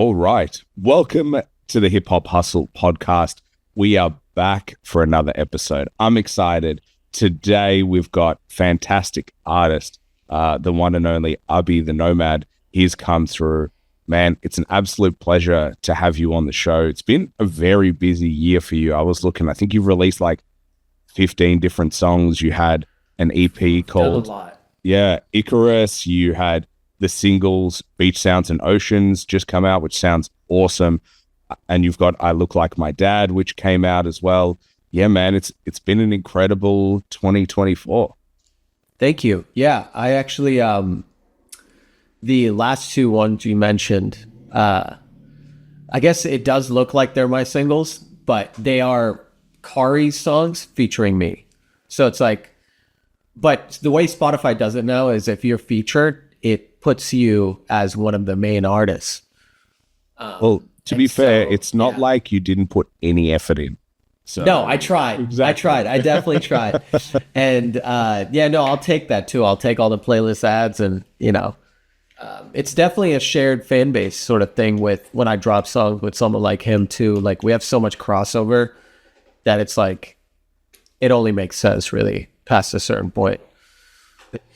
All right. Welcome to the Hip Hop Hustle podcast. We are back for another episode. I'm excited. Today, we've got fantastic artist, the one and only Abhi The Nomad. He's come through. Man, it's an absolute pleasure to have you on the show. It's been a very busy year for you. I was looking, I think you've released like 15 different songs. You had an EP called, Icarus. You had the singles Beach Sounds and Oceans just come out, which sounds awesome. And you've got I Look Like My Dad, which came out as well. Yeah, man, it's been an incredible 2024. Thank you. Yeah, I actually the last two ones you mentioned, I guess it does look like they're my singles, but they are Kari's songs featuring me. So it's like, but the way Spotify does it now is if you're featured, it puts you as one of the main artists. Well, to be fair, it's not like you didn't put any effort in. So no, I tried. Exactly. I definitely tried. And I'll take that too. I'll take all the playlist ads and, it's definitely a shared fan base sort of thing with when I drop songs with someone like him too. Like we have so much crossover that it's like, it only makes sense really past a certain point.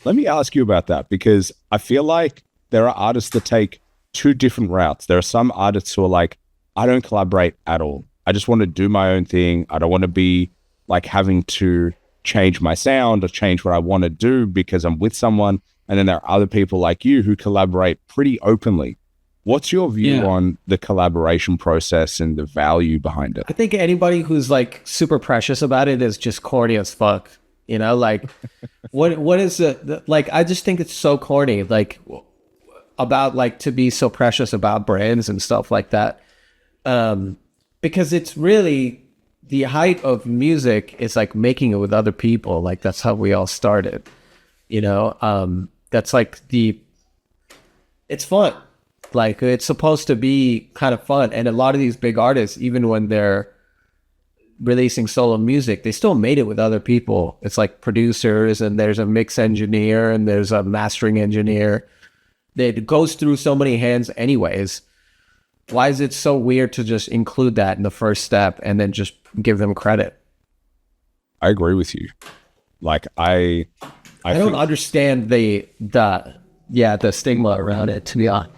Let me ask you about that, because I feel like there are artists that take two different routes. There are some artists who are like, I don't collaborate at all. I just want to do my own thing. I don't want to be like having to change my sound or change what I want to do because I'm with someone. And then there are other people like you who collaborate pretty openly. What's your view on the collaboration process and the value behind it? I think anybody who's like super precious about it is just corny as fuck. Like what is it? Like, I just think it's so corny, like about like to be so precious about brands and stuff like that. Because it's really the height of music is like making it with other people. Like that's how we all started, that's like it's fun. Like it's supposed to be kind of fun. And a lot of these big artists, even when they're releasing solo music, they still made it with other people. It's like producers, and there's a mix engineer, and there's a mastering engineer. It goes through so many hands anyways. Why is it so weird to just include that in the first step and then just give them credit? I agree with you. Like I don't understand the stigma around it, to be honest.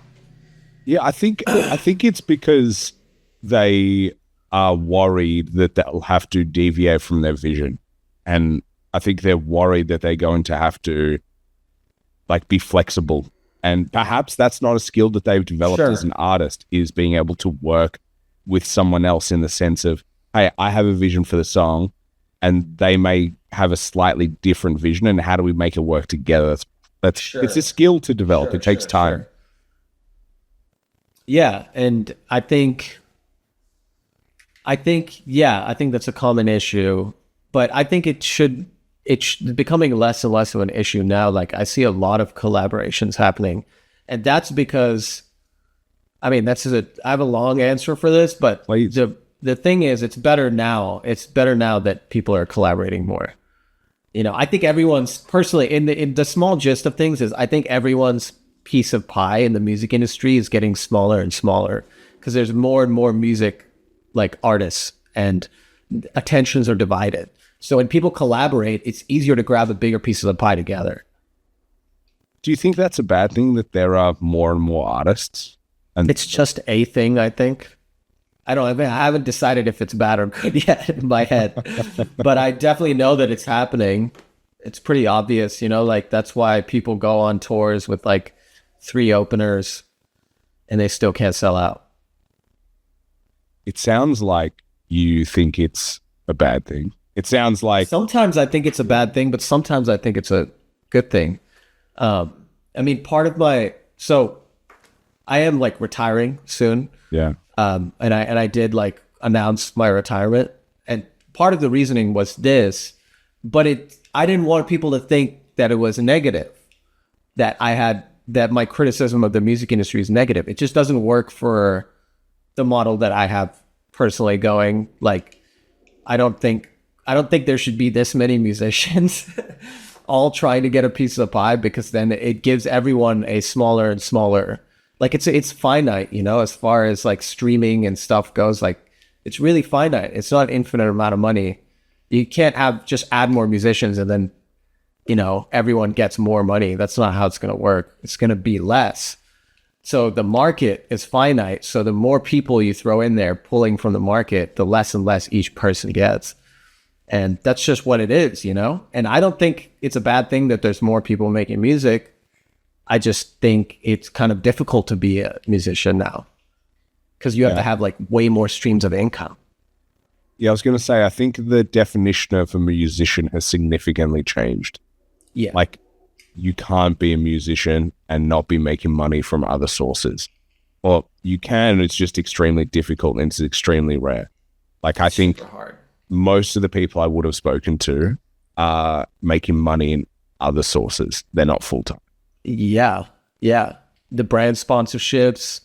Yeah, I think it's because they are worried that they'll have to deviate from their vision. And I think they're worried that they're going to have to like be flexible. And perhaps that's not a skill that they've developed as an artist, is being able to work with someone else in the sense of, hey, I have a vision for the song and they may have a slightly different vision, and how do we make it work together? It's a skill to develop. It takes time. Yeah. And I think that's a common issue, but I think it's becoming less and less of an issue now. Like I see a lot of collaborations happening, and that's because, I have a long answer for this, but the thing is, it's better now. It's better now that people are collaborating more. I think everyone's personally in the small gist of things is I think everyone's piece of pie in the music industry is getting smaller and smaller because there's more and more music like artists, and attentions are divided. So when people collaborate, it's easier to grab a bigger piece of the pie together. Do you think that's a bad thing, that there are more and more artists? And it's just a thing, I think. I haven't decided if it's bad or good yet in my head, but I definitely know that it's happening. It's pretty obvious, like that's why people go on tours with like 3 openers and they still can't sell out. It sounds like you think it's a bad thing. It sounds like sometimes I think it's a bad thing, but sometimes I think it's a good thing. Part of so I am like retiring soon. Yeah. And I did like announce my retirement, and part of the reasoning was this, but I didn't want people to think that it was negative, that my criticism of the music industry is negative. It just doesn't work for the model that I have personally going. Like, I don't think there should be this many musicians all trying to get a piece of the pie, because then it gives everyone a smaller and smaller like it's finite, you know, as far as like streaming and stuff goes. Like it's really finite. It's not an infinite amount of money. You can't have just add more musicians and then, you know, everyone gets more money. That's not how it's going to work. It's going to be less. So the market is finite. So the more people you throw in there pulling from the market, the less and less each person gets. And that's just what it is, you know? And I don't think it's a bad thing that there's more people making music. I just think it's kind of difficult to be a musician now because you have to have like way more streams of income. Yeah, I was going to say, I think the definition of a musician has significantly changed. Yeah. Like, you can't be a musician and not be making money from other sources. Or you can, it's just extremely difficult and it's extremely rare. Like, I think most of the people I would have spoken to are making money in other sources. They're not full-time. Yeah. Yeah. The brand sponsorships,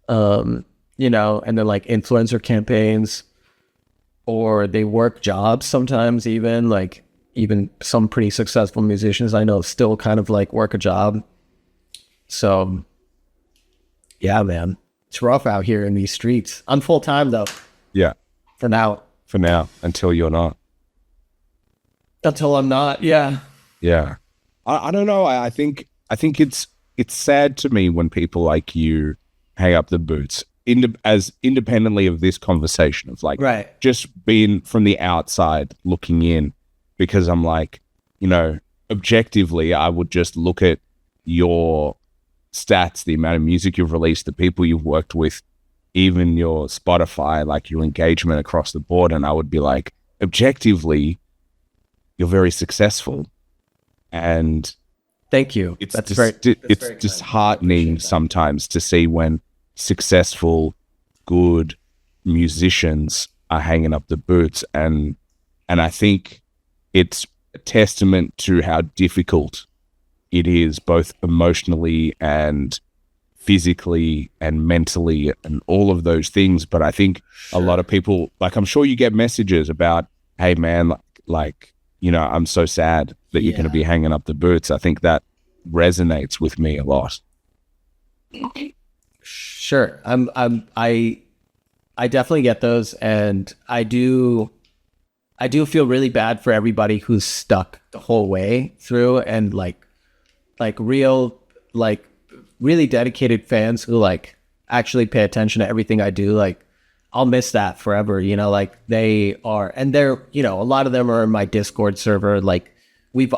you know, and then like influencer campaigns, or they work jobs sometimes even some pretty successful musicians I know still kind of like work a job. So yeah, man, it's rough out here in these streets. I'm full time though. Yeah. For now, until you're not. Until I'm not. Yeah. Yeah. I don't know. I think it's sad to me when people like you hang up the boots as independently of this conversation of like, just being from the outside looking in. Because I'm like, you know, objectively, I would just look at your stats, the amount of music you've released, the people you've worked with, even your Spotify, like your engagement across the board. And I would be like, objectively, you're very successful. And thank you. It's disheartening sometimes to see when successful, good musicians are hanging up the boots. And I think it's a testament to how difficult it is, both emotionally and physically and mentally and all of those things. But I think a lot of people, like, I'm sure you get messages about, hey man, like, you know, I'm so sad that you're going to be hanging up the boots. I think that resonates with me a lot. Sure. I definitely get those. And I do feel really bad for everybody who's stuck the whole way through, and like real, like really dedicated fans who like actually pay attention to everything I do. Like I'll miss that forever, you know, like they are, and they're, you know, a lot of them are in my Discord server. Like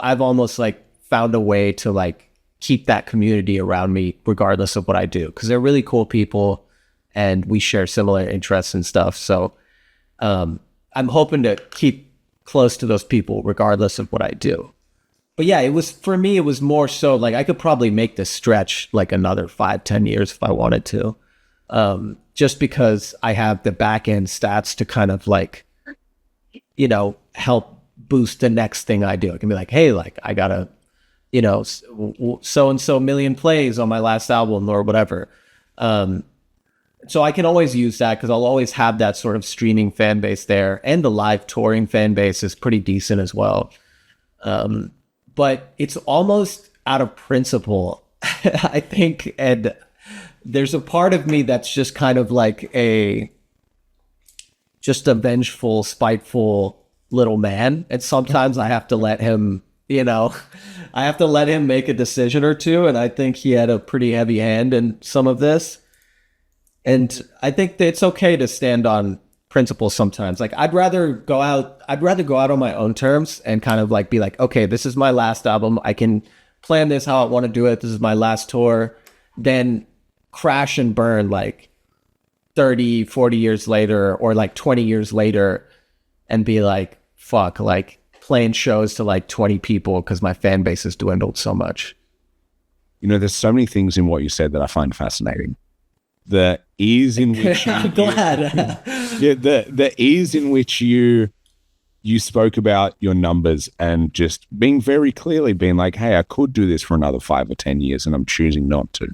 I've almost like found a way to like keep that community around me regardless of what I do. 'Cause they're really cool people and we share similar interests and stuff. So, I'm hoping to keep close to those people regardless of what I do. But yeah, for me, it was more so like I could probably make this stretch like another 5-10 years if I wanted to. Just because I have the back end stats to kind of like, you know, help boost the next thing I do. I can be like, hey, like I got a, you know, so-and-so million plays on my last album or whatever. So I can always use that because I'll always have that sort of streaming fan base there, and the live touring fan base is pretty decent as well. But it's almost out of principle, I think. And there's a part of me that's just kind of like just a vengeful, spiteful little man. And sometimes I have to let him, you know, I have to let him make a decision or two. And I think he had a pretty heavy hand in some of this. And I think that it's okay to stand on principles sometimes. Like I'd rather go out on my own terms and kind of like be like, okay, this is my last album. I can plan this how I want to do it. This is my last tour. Then crash and burn like 30, 40 years later, or like 20 years later, and be like, fuck, like playing shows to like 20 people because my fan base has dwindled so much. You know, there's so many things in what you said that I find fascinating. The ease in which I'm glad. the ease in which you spoke about your numbers and just being very clearly being like, hey, I could do this for another 5 or 10 years and I'm choosing not to.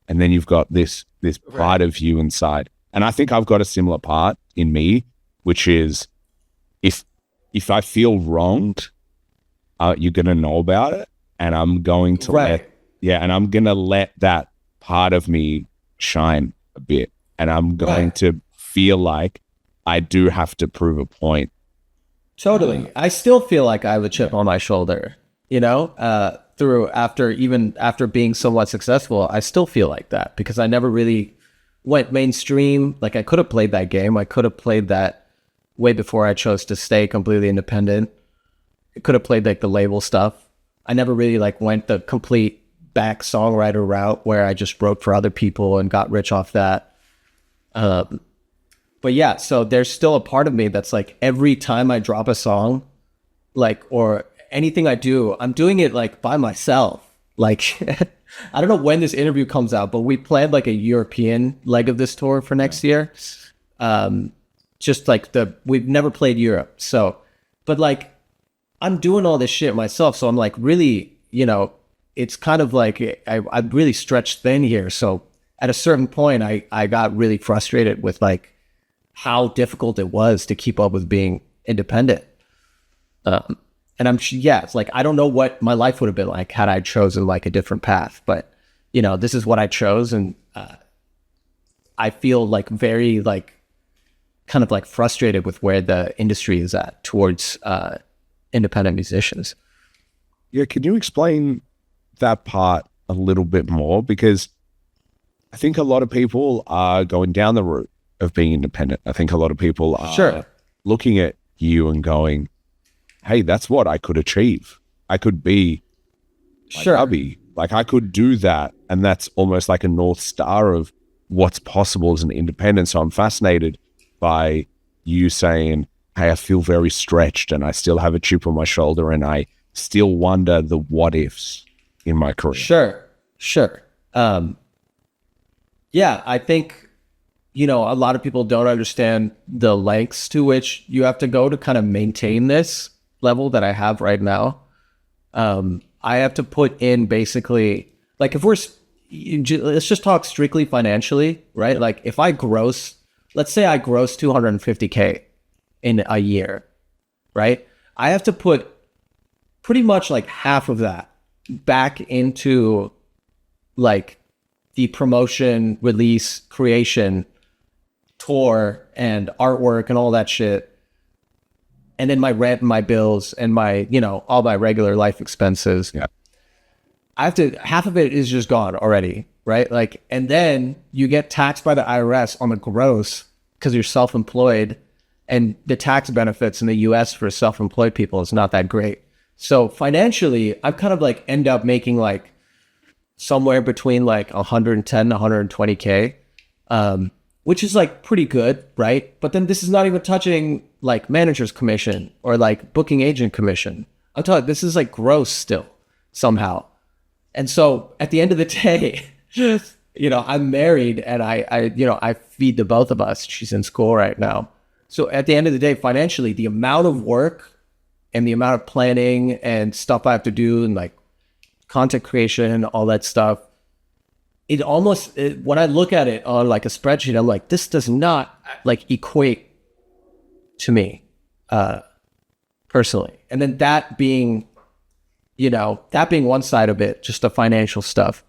And then you've got this part of you inside. And I think I've got a similar part in me, which is if I feel wronged, you're going to know about it, and I'm going to and I'm going to let that part of me shine a bit. And I'm going to feel like I do have to prove a point. Totally. I still feel like I have a chip on my shoulder, after being somewhat successful. I still feel like that because I never really went mainstream. Like I could have played that game. I could have played that way before I chose to stay completely independent. I could have played like the label stuff. I never really like went the complete back songwriter route where I just wrote for other people and got rich off that. But yeah, so there's still a part of me that's like every time I drop a song, like, or anything I do, I'm doing it like by myself. Like, I don't know when this interview comes out, but we planned like a European leg of this tour for next year. Just like we've never played Europe. So, but like, I'm doing all this shit myself. So I'm like really, it's kind of like I'm really stretched thin here. So at a certain point, I got really frustrated with like how difficult it was to keep up with being independent. And it's like, I don't know what my life would have been like had I chosen like a different path, but this is what I chose. And, I feel like very like kind of like frustrated with where the industry is at towards, independent musicians. Yeah. Can you explain that part a little bit more? Because I think a lot of people are going down the route of being independent. I think a lot of people are looking at you and going, hey, that's what I could achieve. I could be like Abhi. Like I could do that. And that's almost like a North Star of what's possible as an independent. So I'm fascinated by you saying, hey, I feel very stretched and I still have a chip on my shoulder and I still wonder the what ifs in my career. Sure. Yeah, I think, a lot of people don't understand the lengths to which you have to go to kind of maintain this level that I have right now. I have to put in basically, like let's just talk strictly financially, right? Like if let's say I gross 250K in a year, right? I have to put pretty much like half of that back into like the promotion, release, creation, tour, and artwork and all that shit. And then my rent and my bills and my, all my regular life expenses. Yeah. Half of it is just gone already, right? Like, and then you get taxed by the IRS on the gross because you're self-employed, and the tax benefits in the US for self-employed people is not that great. So financially, I kind of like end up making like somewhere between like 110 to 120K, which is like pretty good, right? But then this is not even touching like manager's commission or like booking agent commission. I'm talking, this is like gross still somehow. And so at the end of the day, I'm married and I feed the both of us. She's in school right now. So at the end of the day, financially, the amount of work and the amount of planning and stuff I have to do and like content creation, all that stuff, when I look at it on like a spreadsheet, I'm like, this does not like equate to me personally. And then that being one side of it, just the financial stuff,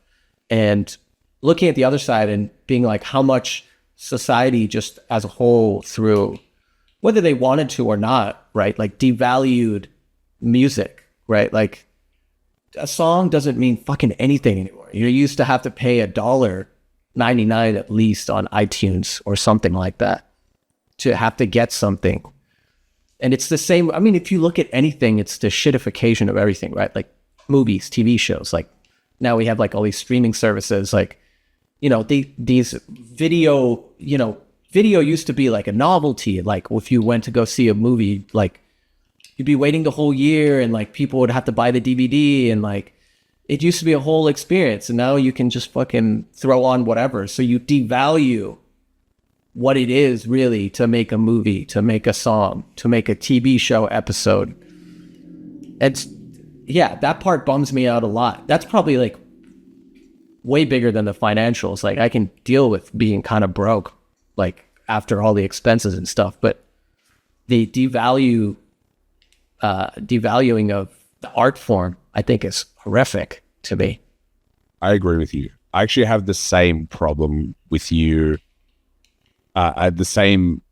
and looking at the other side and being like how much society just as a whole, through whether they wanted to or not, right? Like devalued music, right? Like a song doesn't mean fucking anything anymore. You used to have to pay $1.99 at least on iTunes or something like that to have to get something. And it's the same. I mean, if you look at anything, it's the shitification of everything, right? Like movies, TV shows. Like now we have like all these streaming services. Like, these video. Video used to be like a novelty. Like if you went to go see a movie, like you'd be waiting the whole year, and like people would have to buy the DVD, and like it used to be a whole experience. And now you can just fucking throw on whatever. So you devalue what it is really to make a movie, to make a song, to make a TV show episode. That part bums me out a lot. That's probably like way bigger than the financials. Like I can deal with being kind of broke, like after all the expenses and stuff, but the devaluing of the art form, I think is horrific to me. I agree with you. I actually have the same problem with you, the same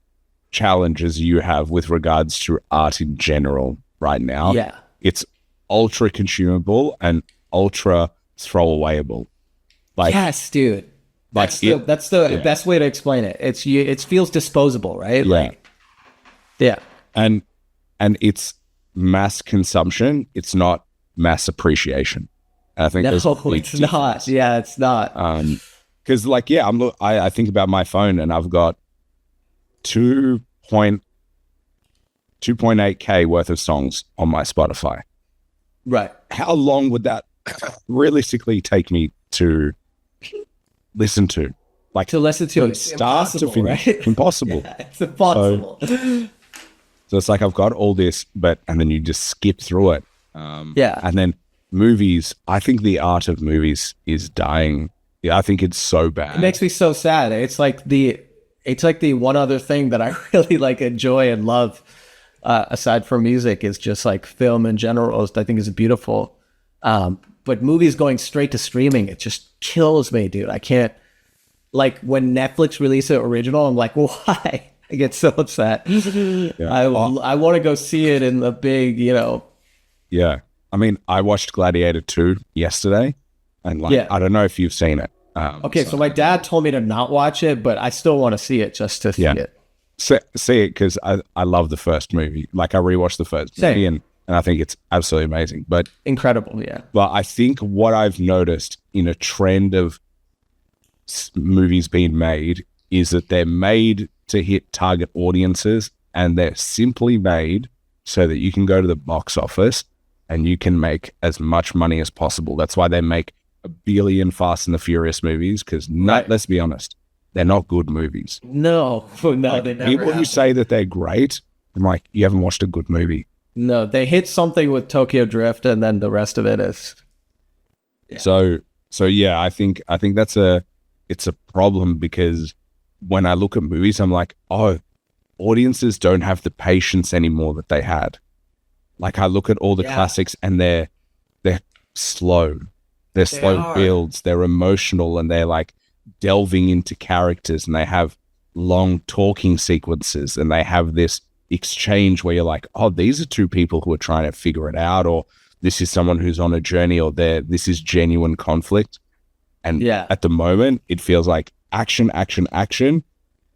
challenges you have with regards to art in general right now. Yeah. It's ultra consumable and ultra throwawayable. Like, yes, dude. like That's the best way to explain it. It feels disposable, right? Yeah. Like, yeah. And it's mass consumption. It's not mass appreciation. And I think No, there's a big it's not. difference. Yeah, it's not. Because like, yeah, I think about my phone and I've got 2.8K worth of songs on my Spotify. Right. How long would that realistically take me to listen to? Like, To listen to it. start to finish. Right? Impossible. Yeah, it's impossible. So it's like I've got all this, and then you just skip through it. Yeah. And then movies, I think the art of movies is dying. Yeah, I think it's so bad. It makes me so sad. It's like the one other thing that I really like enjoy and love, aside from music, is just like film in general. I think is beautiful. But movies going straight to streaming, it just kills me, dude. I can't, like, when Netflix releases an original, I'm like, why? I get so upset. Yeah. I want to go see it in the big, Yeah. I mean, I watched Gladiator 2 yesterday, and like, I don't know if you've seen it. Okay, so my dad told me to not watch it, but I still want to see it just to see it. See it because I love the first movie. Like, I rewatched the first movie, and I think it's absolutely amazing. But incredible, yeah. But I think what I've noticed in a trend of movies being made is that they're made to hit target audiences, and they're simply made so that you can go to the box office and you can make as much money as possible. That's why they make a billion Fast and the Furious movies, because let's be honest, they're not good movies. No, they never people who say that they're great, I'm like, you haven't watched a good movie. No, they hit something with Tokyo Drift, and then the rest of it is. Yeah. So yeah, I think it's a problem, because when I look at movies, I'm like, oh, audiences don't have the patience anymore that they had. Like, I look at all the classics, and they're slow. They're slow builds. They're emotional, and they're like delving into characters, and they have long talking sequences, and they have this exchange where you're like, oh, these are two people who are trying to figure it out, or this is someone who's on a journey, or this is genuine conflict. And at the moment, it feels like action.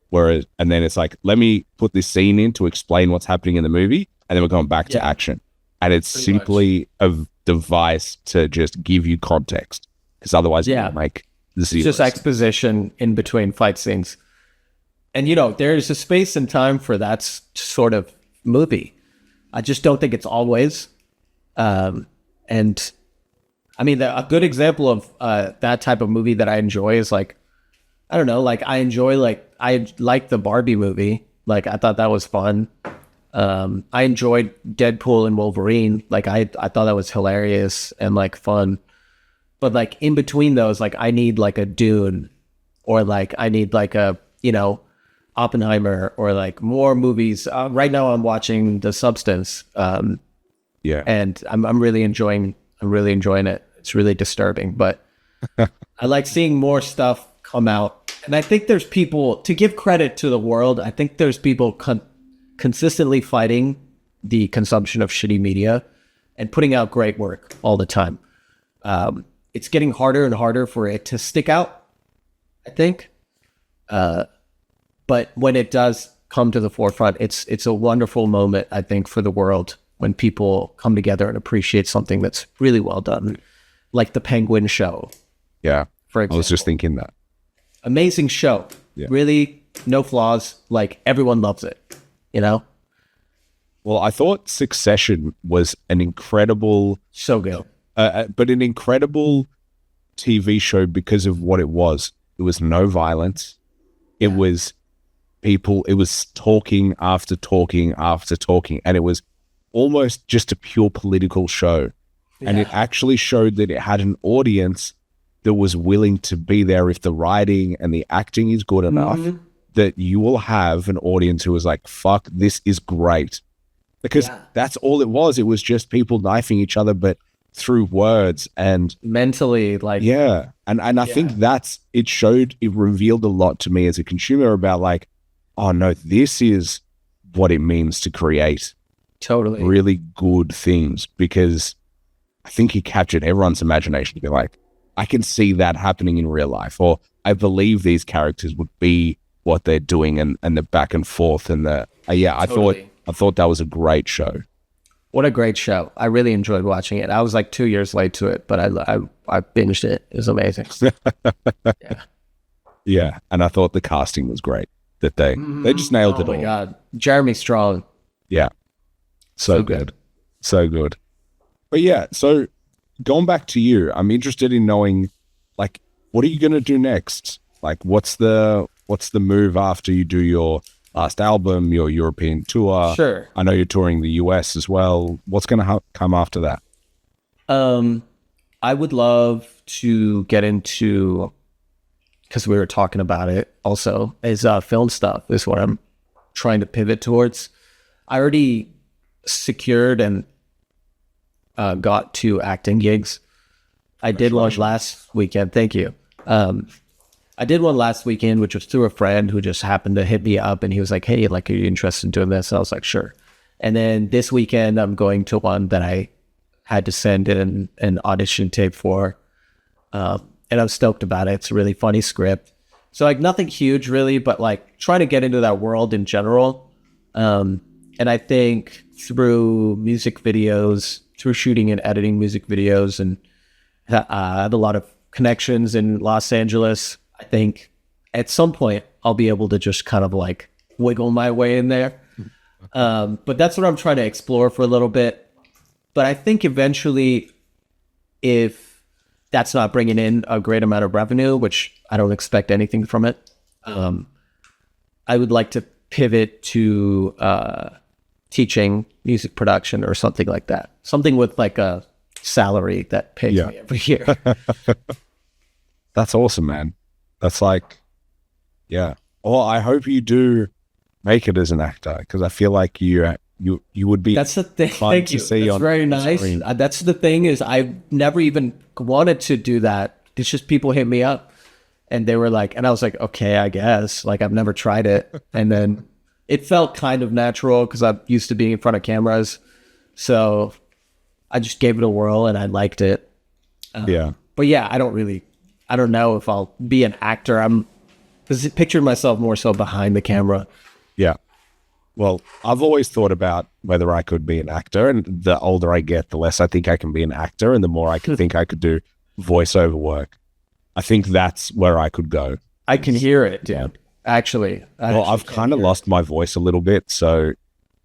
Whereas, and then it's like, let me put this scene in to explain what's happening in the movie, and then we're going back to action. And it's simply a device to just give you context, because otherwise you make this. It's just exposition in between fight scenes. And, there's a space and time for that sort of movie. I just don't think it's always. And I mean, a good example of that type of movie that I enjoy is like, I don't know, like I like the Barbie movie. Like, I thought that was fun. I enjoyed Deadpool and Wolverine. Like, I thought that was hilarious and like fun. But like in between those, like I need like a Dune, or like I need like a, Oppenheimer, or like more movies. Right now I'm watching The Substance. And I'm really enjoying it. It's really disturbing, but I like seeing more stuff come out. And I think there's people, to give credit to the world, I think there's people consistently fighting the consumption of shitty media and putting out great work all the time. It's getting harder and harder for it to stick out, I think. But when it does come to the forefront, it's a wonderful moment, I think, for the world, when people come together and appreciate something that's really well done, like The Penguin Show. Yeah, for example. I was just thinking that. Amazing show. Yeah. Really, no flaws. Like, everyone loves it, Well, I thought Succession was an incredible... So good. But an incredible TV show because of what it was. It was no violence. It was people... It was talking after talking after talking. And it was almost just a pure political show. Yeah. And it actually showed that it had an audience that was willing to be there. If the writing and the acting is good enough, that you will have an audience who was like, fuck, this is great. Because that's all it was. It was just people knifing each other, but through words and mentally, like, yeah. And I think it revealed a lot to me as a consumer about like, oh no, this is what it means to create totally really good things, because I think he captured everyone's imagination to be like, I can see that happening in real life, or I believe these characters would be what they're doing, and the back and forth and the Totally. I thought that was a great show. What a great show. I really enjoyed watching it. I was like 2 years late to it, but I binged it. It was amazing. Yeah. Yeah, and I thought the casting was great. That they just nailed it all. Oh my God. Jeremy Strong. Yeah. So good. So good. But yeah, so going back to you, I'm interested in knowing, like, what are you going to do next? Like, what's the move after you do your last album, your European tour? Sure. I know you're touring the US as well. What's going to come after that? I would love to get into, because we were talking about it also, is film stuff is what I'm trying to pivot towards. I already secured and got 2 acting gigs. I did one last weekend. Thank you. I did one last weekend, which was through a friend who just happened to hit me up, and he was like, hey, like, are you interested in doing this? I was like, sure. And then this weekend, I'm going to one that I had to send in an audition tape for. And I'm stoked about it. It's a really funny script. So like nothing huge really, but like trying to get into that world in general. And I think through music videos, through shooting and editing music videos, and I have a lot of connections in Los Angeles. I think at some point I'll be able to just kind of like wiggle my way in there. But that's what I'm trying to explore for a little bit. But I think eventually, if that's not bringing in a great amount of revenue, which I don't expect anything from it, I would like to pivot to teaching music production or something like that. Something with like a salary that pays me every year. That's awesome, man. That's like, yeah. Well, I hope you do make it as an actor, because I feel like you would be. That's the thing. Thank you. See, that's very nice. That's the thing, is I've never even wanted to do that. It's just people hit me up and they were like, and I was like, okay, I guess. Like, I've never tried it. And then it felt kind of natural because I'm used to being in front of cameras. So I just gave it a whirl and I liked it. But yeah, I don't know if I'll be an actor. I'm picturing myself more so behind the camera. Yeah. Well, I've always thought about whether I could be an actor, and the older I get, the less I think I can be an actor, and the more I can think I could do voiceover work. I think that's where I could go. I can hear it, dude. Actually. I've kind of lost my voice a little bit, so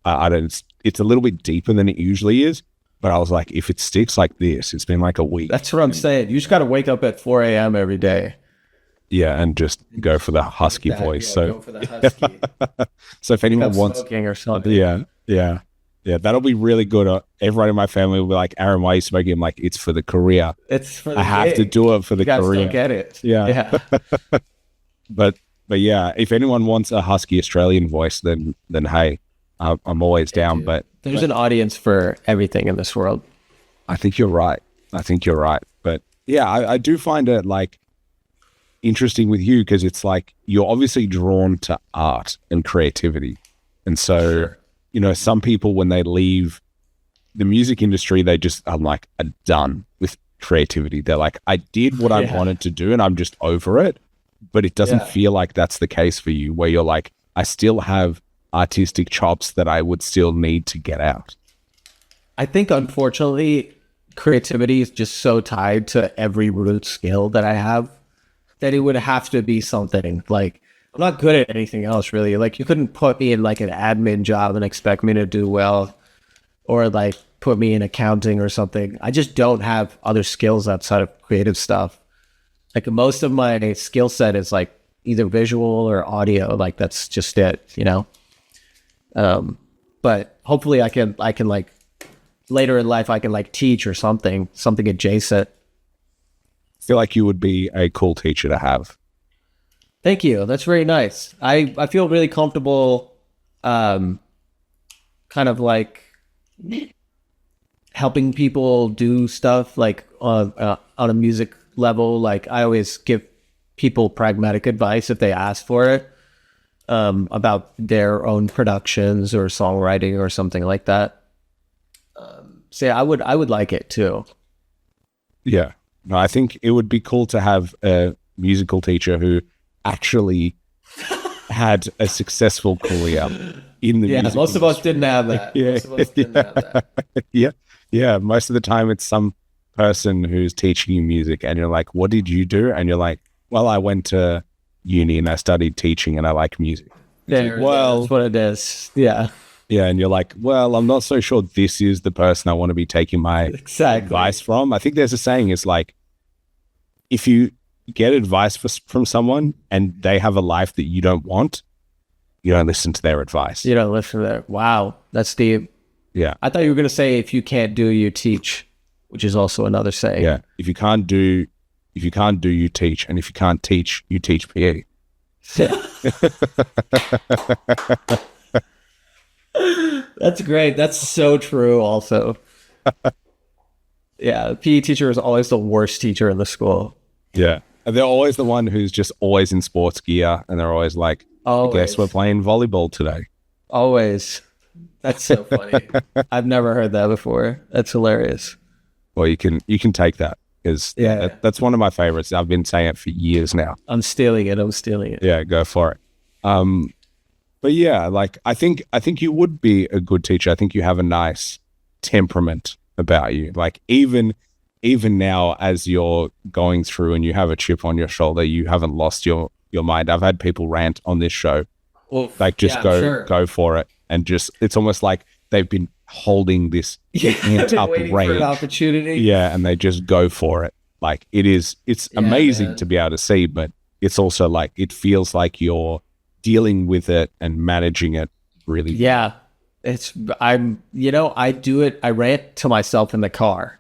I don't. It's a little bit deeper than it usually is. But I was like, if it sticks like this, it's been like a week. That's what I'm saying. You just got to wake up at 4 a.m. every day. Yeah, and just go for the husky voice. Yeah, go for the husky. So if anyone wants smoking or something. Yeah, that'll be really good. Everyone in my family will be like, Aaron, why are you smoking? I'm like, it's for the career. It's for the I have to do it for the career. Still get it. Yeah. But yeah, if anyone wants a husky Australian voice, then hey, I'm always down. But there's an audience for everything in this world. I think you're right. But yeah, I do find it like interesting with you, because it's like you're obviously drawn to art and creativity. And so, you know, some people, when they leave the music industry, they just are like, are done with creativity. They're like, I did what I wanted to do and I'm just over it. But it doesn't feel like that's the case for you, where you're like, I still have artistic chops that I would still need to get out. I think, unfortunately, creativity is just so tied to every root skill that I have that it would have to be something like, I'm not good at anything else really. Like, you couldn't put me in like an admin job and expect me to do well, or like put me in accounting or something. I just don't have other skills outside of creative stuff. Like, most of my skill set is like either visual or audio. Like, that's just it, you know? But hopefully I can like later in life, I can like teach or something adjacent. I feel like you would be a cool teacher to have. Thank you. That's very nice. I feel really comfortable, kind of like helping people do stuff like on a music level. Like I always give people pragmatic advice if they ask for it, about their own productions or songwriting or something like that. So yeah, I would like it too. Yeah. No, I think it would be cool to have a musical teacher who actually had a successful career in the music most of us didn't have that. Yeah. Most of us didn't have that. Yeah. Yeah. Most of the time it's some person who's teaching you music and you're like, what did you do? And you're like, well, I went to uni and I studied teaching and I like music. Well, that's what it is. Yeah. Yeah. And you're like, well, I'm not so sure this is the person I want to be taking my advice from. I think there's a saying, it's like, if you get advice from someone and they have a life that you don't want, you don't listen to their advice. You don't listen to their, wow, that's deep. Yeah. I thought you were going to say, if you can't do, you teach, which is also another saying. Yeah. If you can't do, you teach. And if you can't teach, you teach PE. That's great. That's so true also. Yeah, the PE teacher is always the worst teacher in the school. Yeah. And they're always the one who's just always in sports gear and they're always like, I guess we're playing volleyball today. Always. That's so funny. I've never heard that before. That's hilarious. Well, you can take that because that's one of my favorites. I've been saying it for years now. I'm stealing it. Yeah, go for it. But yeah, like I think you would be a good teacher. I think you have a nice temperament about you. Like even now, as you're going through and you have a chip on your shoulder, you haven't lost your mind. I've had people rant on this show, like just go for it, and just it's almost like they've been holding this up range, for an opportunity. Yeah, and they just go for it. Like it's amazing to be able to see, but it's also like it feels like you're dealing with it and managing it really. Yeah, I do it. I rant to myself in the car.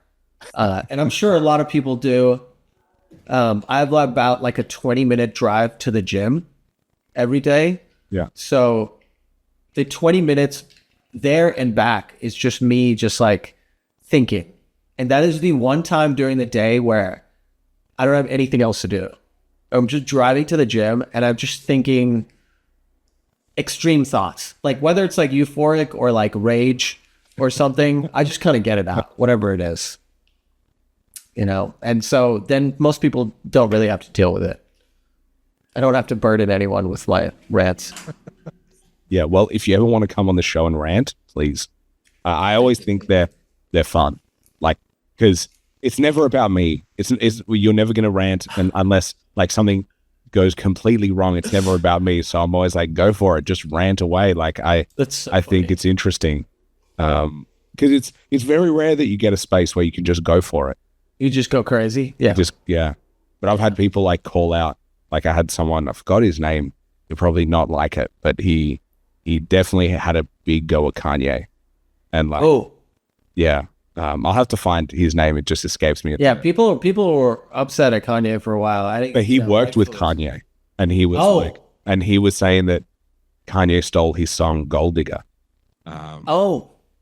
And I'm sure a lot of people do. I have about like a 20-minute drive to the gym every day. Yeah. So the 20 minutes there and back is just me just like thinking. And that is the one time during the day where I don't have anything else to do. I'm just driving to the gym and I'm just thinking extreme thoughts. Like whether it's like euphoric or like rage or something, I just kind of get it out, whatever it is. And so then most people don't really have to deal with it. I don't have to burden anyone with my rants. Yeah, well, if you ever want to come on the show and rant, please. I always think they're fun, like because it's never about me. It's you're never going to rant, and unless like something goes completely wrong, it's never about me. So I'm always like, go for it, just rant away. Like I think it's interesting because it's very rare that you get a space where you can just go for it. You just go crazy. Yeah. But I've had people like call out, like I had someone, I forgot his name. You'll probably not like it, but he definitely had a big go at Kanye. And like, I'll have to find his name. It just escapes me. Yeah. People were upset at Kanye for a while. I think, but he worked with Kanye and he was and he was saying that Kanye stole his song Gold Digger.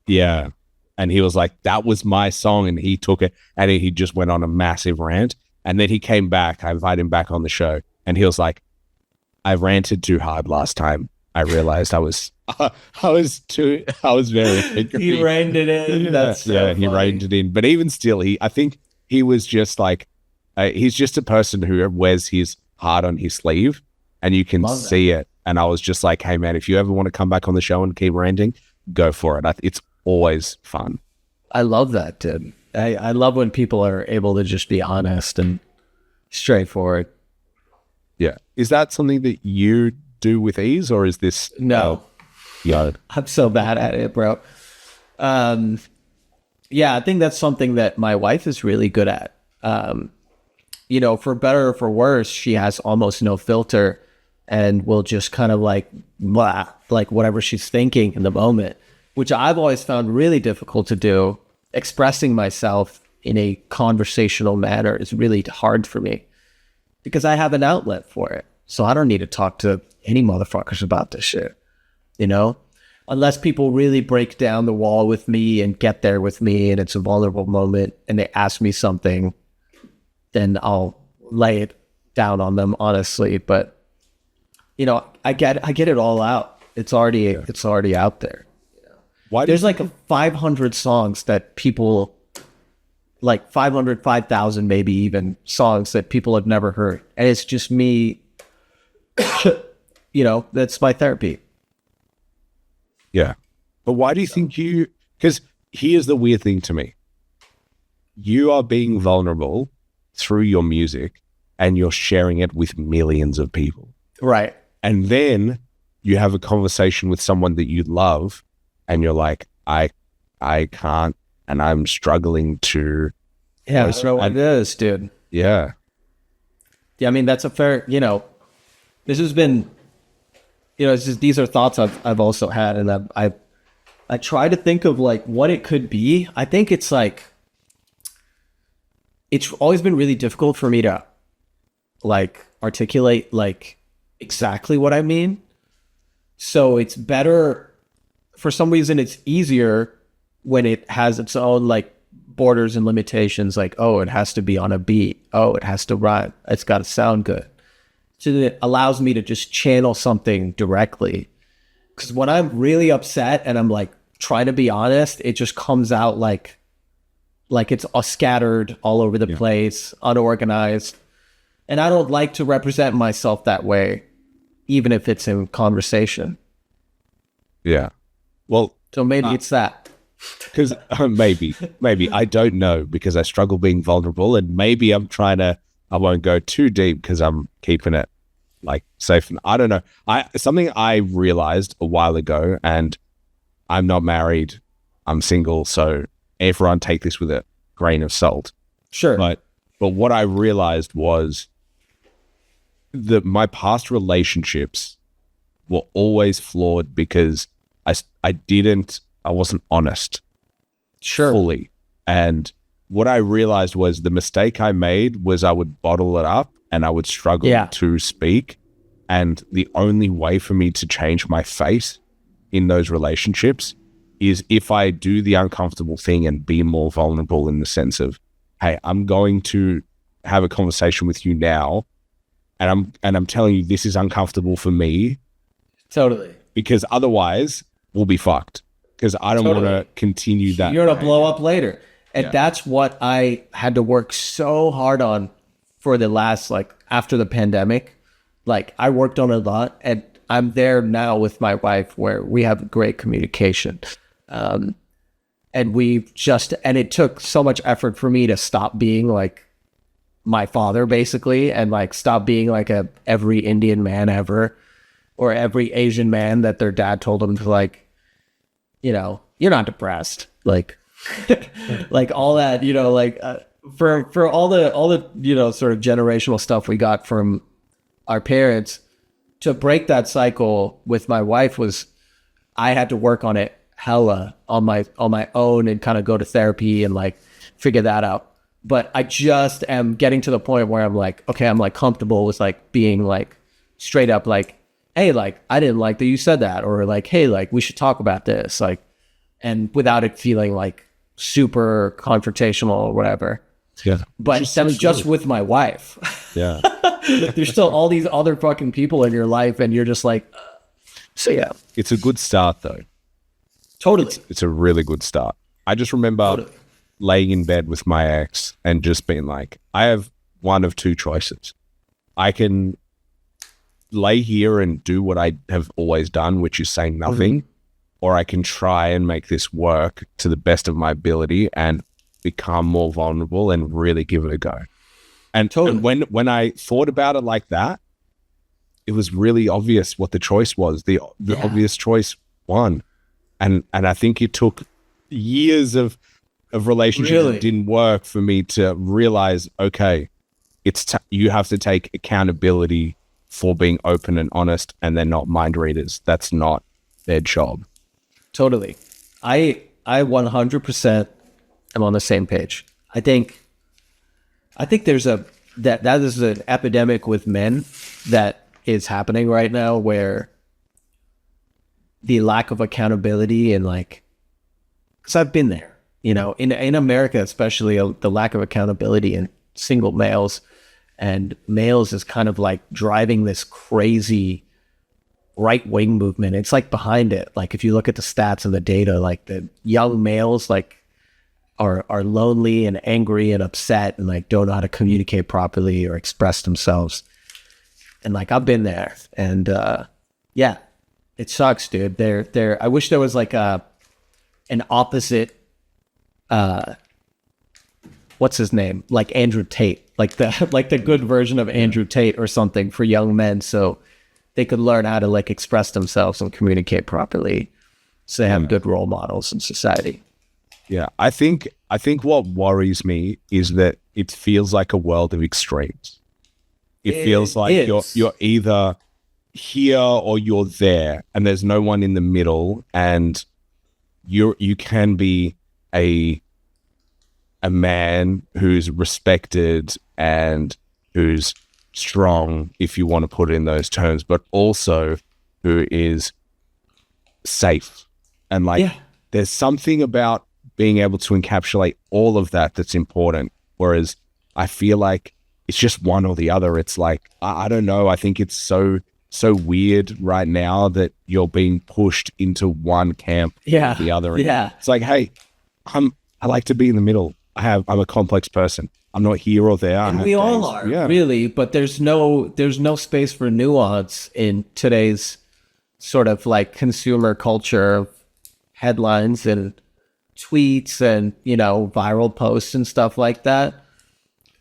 Yeah. And he was like, that was my song. And he took it and he just went on a massive rant. And then he came back. I invited him back on the show. And he was like, I ranted too hard last time. I realized I was very angry. He reined it in. That's so he reined it in. But even still, I think he was just like, he's just a person who wears his heart on his sleeve and you can see it. And I was just like, hey man, if you ever want to come back on the show and keep ranting, go for it. It's always fun. I love that, dude. I love when people are able to just be honest and straightforward. Yeah. Is that something that you do with ease or is this? No. I'm so bad at it, bro. Yeah, I think that's something that my wife is really good at. For better or for worse, she has almost no filter and will just kind of like whatever she's thinking in the moment, which I've always found really difficult to do. Expressing myself in a conversational manner is really hard for me because I have an outlet for it. So I don't need to talk to any motherfuckers about this shit, unless people really break down the wall with me and get there with me and it's a vulnerable moment and they ask me something, then I'll lay it down on them, honestly. But I get it all out. It's already out there. There's like 500 songs that people, like 500, 5,000 maybe even songs that people have never heard. And it's just me, that's my therapy. Yeah. But why do you think because here's the weird thing to me. You are being vulnerable through your music and you're sharing it with millions of people. Right. And then you have a conversation with someone that you love and you're like, I can't, and I'm struggling to. Yeah, I don't know what it is, dude. Yeah. Yeah, I mean, that's a fair, this has been, it's just, these are thoughts I've also had, and I try to think of like what it could be. I think it's like, it's always been really difficult for me to like articulate like exactly what I mean. So it's better, for some reason it's easier when it has its own like borders and limitations, like, oh, it has to be on a beat. Oh, it has to rhyme. It's got to sound good. So it allows me to just channel something directly. Because when I'm really upset and I'm like trying to be honest, it just comes out like it's all scattered all over the place, unorganized. And I don't like to represent myself that way, even if it's in conversation. Yeah. Well, so maybe it's that. Because maybe I don't know, because I struggle being vulnerable, and maybe I won't go too deep because I'm keeping it like safe. And I don't know. Something I realized a while ago, and I'm not married, I'm single, so everyone take this with a grain of salt. Sure. But what I realized was that my past relationships were always flawed because I wasn't honest. Sure. Fully. And what I realized was the mistake I made was I would bottle it up and I would struggle to speak. And the only way for me to change my face in those relationships is if I do the uncomfortable thing and be more vulnerable, in the sense of, hey, I'm going to have a conversation with you now, and I'm telling you this is uncomfortable for me. Totally. Because otherwise we'll be fucked. Because I don't want to continue that. You're going to blow up later. And that's what I had to work so hard on for the last, like, after the pandemic. Like, I worked on it a lot, and I'm there now with my wife where we have great communication. And it took so much effort for me to stop being like my father, basically, and like stop being like every Indian man ever, or every Asian man that their dad told them to, like, you're not depressed, like, like all that, like, for all the, sort of generational stuff we got from our parents. To break that cycle with my wife I had to work on it hella on my own and kind of go to therapy and like figure that out. But I just am getting to the point where I'm like, okay, I'm like comfortable with like being like straight up like, hey, like, I didn't like that you said that, or like, hey, like, we should talk about this, like, and without it feeling like super confrontational or whatever. Yeah. But that's just with my wife. Yeah. There's still all these other fucking people in your life, and you're just like, so yeah. It's a good start though. Totally. It's a really good start. I just remember laying in bed with my ex and just being like, I have one of two choices. I can lay here and do what I have always done, which is say nothing, or I can try and make this work to the best of my ability and become more vulnerable and really give it a go. And when I thought about it like that, it was really obvious what the choice was. The obvious choice won. And I think it took years of relationships that didn't work for me to realize, okay, you have to take accountability for being open and honest, and they're not mind readers. That's not their job. Totally. I 100% am on the same page. I think there's that is an epidemic with men that is happening right now, where the lack of accountability and like, because I've been there, you know, in America, especially the lack of accountability in single males and males is kind of like driving this crazy right-wing movement. It's like behind it. Like if you look at the stats and the data, like the young males like are lonely and angry and upset and like don't know how to communicate properly or express themselves. And like I've been there, and yeah, it sucks, dude. I wish there was like an opposite what's his name? Like Andrew Tate, like the good version of Andrew Tate or something for young men, so they could learn how to like express themselves and communicate properly, so they have good role models in society. Yeah, I think what worries me is that it feels like a world of extremes. It feels like you're either here or you're there, and there's no one in the middle, and you can be a man who's respected and who's strong, if you want to put it in those terms, but also who is safe. And like there's something about being able to encapsulate all of that that's important, whereas I feel like it's just one or the other. It's like I don't know, I think it's so weird right now that you're being pushed into one camp or the other. It's like, hey, I like to be in the middle. I'm a complex person. I'm not here or there. And we all are, really, but there's no space for nuance in today's sort of like consumer culture of headlines and tweets and, you know, viral posts and stuff like that.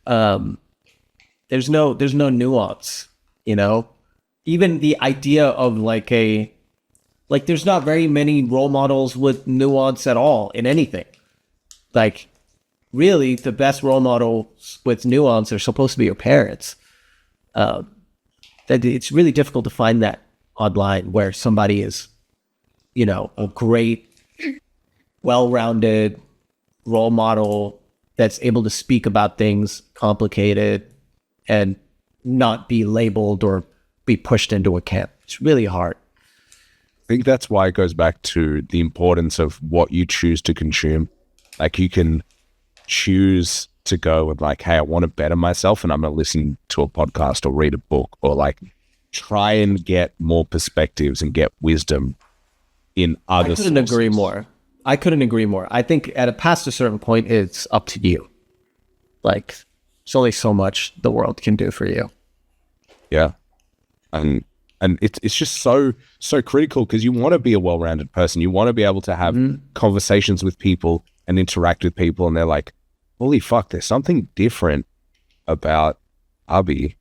There's no nuance, you know. Even the idea of like there's not very many role models with nuance at all in anything. Like, really, the best role models with nuance are supposed to be your parents. That it's really difficult to find that online where somebody is, you know, a great, well-rounded role model that's able to speak about things complicated and not be labeled or be pushed into a camp. It's really hard. I think that's why it goes back to the importance of what you choose to consume. Like you can choose to go with like, hey, I want to better myself and I'm going to listen to a podcast or read a book, or like try and get more perspectives and get wisdom in other I couldn't agree more. I think past a certain point, it's up to you. Like, there's only so much the world can do for you. Yeah. And it's just so critical, because you want to be a well-rounded person. You want to be able to have conversations with people and interact with people, and they're like, holy fuck, there's something different about Abhi,